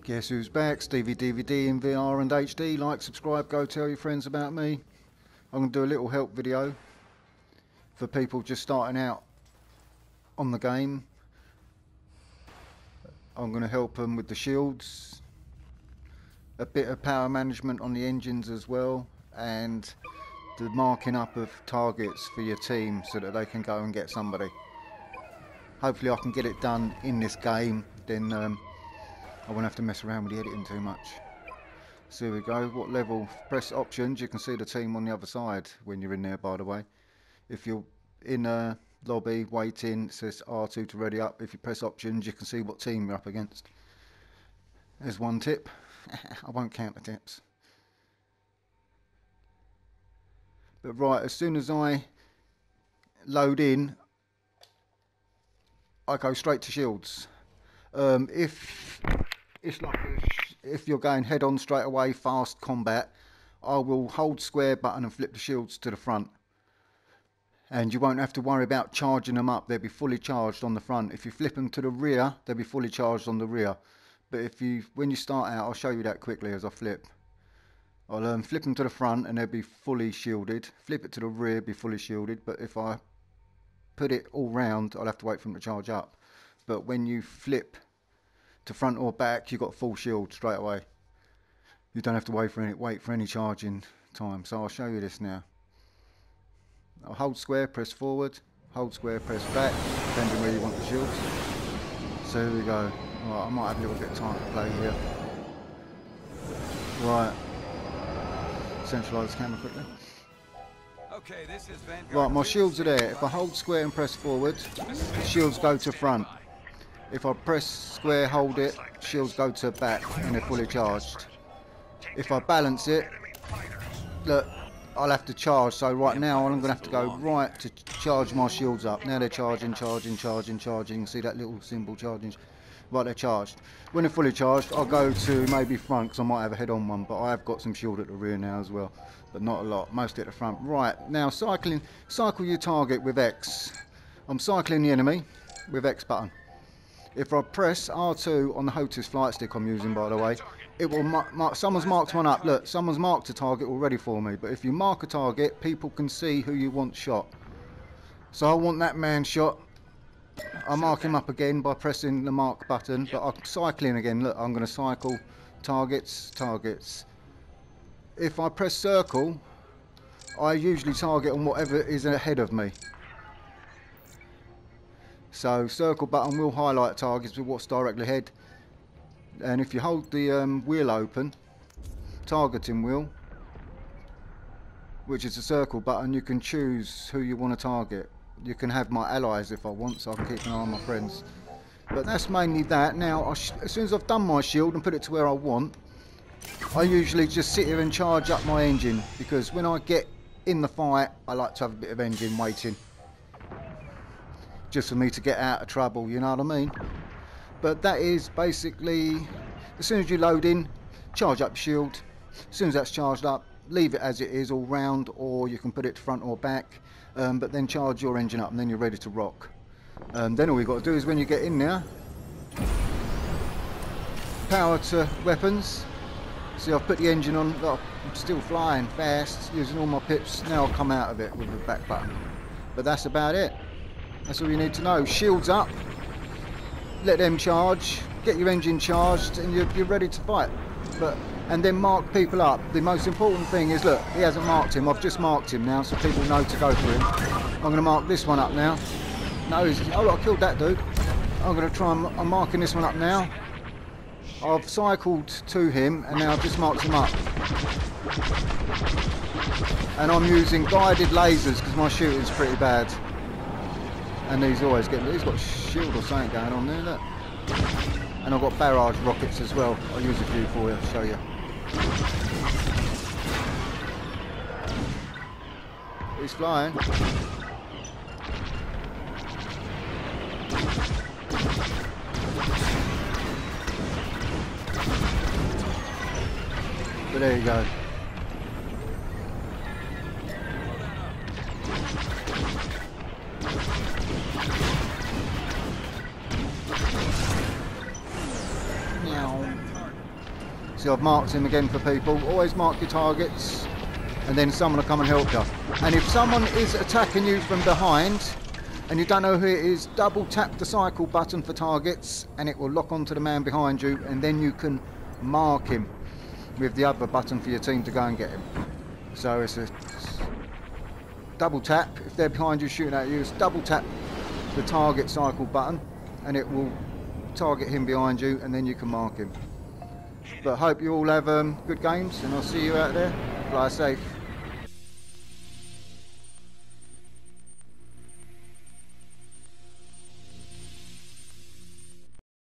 Guess who's back? STEVIEDVD in VR and HD. Like, subscribe, go tell your friends about me. I'm going to do a little help video for people just starting out on the game. I'm going to help them with the shields, a bit of power management on the engines as well, and the marking up of targets for your team so that they can go and get somebody. Hopefully I can get it done in this game, then I won't have to mess around with the editing too much. So here we go. What level? Press options. You can see the team on the other side when you're in there, by the way. If you're in a lobby waiting, it says R2 to ready up. If you press options, you can see what team you're up against. There's one tip. I won't count the tips. But right, as soon as I load in, I go straight to shields. If it's like if you're going head on straight away, fast combat, I will hold square button and flip the shields to the front, and you won't have to worry about charging them up. They'll be fully charged on the front. If you flip them to the rear, they'll be fully charged on the rear. But when you start out, I'll show you that quickly as I flip. I'll flip them to the front and they'll be fully shielded. Flip it to the rear, be fully shielded. But if I put it all round, I'll have to wait for them to charge up. But when you flip to front or back, you've got full shield straight away. You don't have to wait for any charging time. So I'll show you this now. I'll hold square, press forward, hold square, press back, depending where you want the shields. So here we go. Right, I might have a little bit of time to play here. Right. Centralise the camera quickly. Okay, this is right, my shields are there. If I hold square and press forward, the shields go to front. If I press square, hold it, shields go to back and they're fully charged. If I balance it, look, I'll have to charge. So right now I'm going to have to go right to charge my shields up. Now they're charging. See that little symbol charging? Right, they're charged. When they're fully charged, I'll go to maybe front because I might have a head-on one, but I have got some shield at the rear now as well, but not a lot, mostly at the front. Right, now cycle your target with X. I'm cycling the enemy with X button. If I press R2 on the HOTAS flight stick I'm using, by the way, it will mark, someone's marked one up. Look, someone's marked a target already for me, but if you mark a target, people can see who you want shot. So I want that man shot. I mark him up again by pressing the mark button, but I'm cycling again. Look, I'm going to cycle targets. If I press circle, I usually target on whatever is ahead of me. So circle button will highlight targets with what's directly ahead. And if you hold the wheel open, targeting wheel, which is a circle button, you can choose who you want to target. You can have my allies if I want, so I can keep an eye on my friends. But that's mainly that. Now, as soon as I've done my shield and put it to where I want, I usually just sit here and charge up my engine, because when I get in the fight, I like to have a bit of engine waiting, just for me to get out of trouble, you know what I mean? But that is basically, as soon as you load in, charge up your shield. As soon as that's charged up, leave it as it is all round, or you can put it to front or back. But then charge your engine up and then you're ready to rock. Then all you've got to do is when you get in there, power to weapons. See, I've put the engine on, I'm still flying fast, using all my pips. Now I'll come out of it with the back button. But that's about it. That's all you need to know. Shields up, let them charge, get your engine charged, and you're ready to fight. And then mark people up. The most important thing is, look, he hasn't marked him. I've just marked him now, so people know to go for him. I'm going to mark this one up now. No, oh look, I killed that dude. I'm going to try and I'm marking this one up now. I've cycled to him, and now I've just marked him up. And I'm using guided lasers because my shooting's pretty bad. And he's always getting, he's got a shield or something going on there, look. And I've got barrage rockets as well. I'll use a few for you, I'll show you. He's flying. But there you go. See, I've marked him again for people. Always mark your targets, and then someone will come and help you. And if someone is attacking you from behind and you don't know who it is, double tap the cycle button for targets and it will lock onto the man behind you, and then you can mark him with the other button for your team to go and get him. So it's a double tap. If they're behind you shooting at you, it's double tap the target cycle button and it will target him behind you, and then you can mark him. But I hope you all have good games, and I'll see you out there. Fly safe.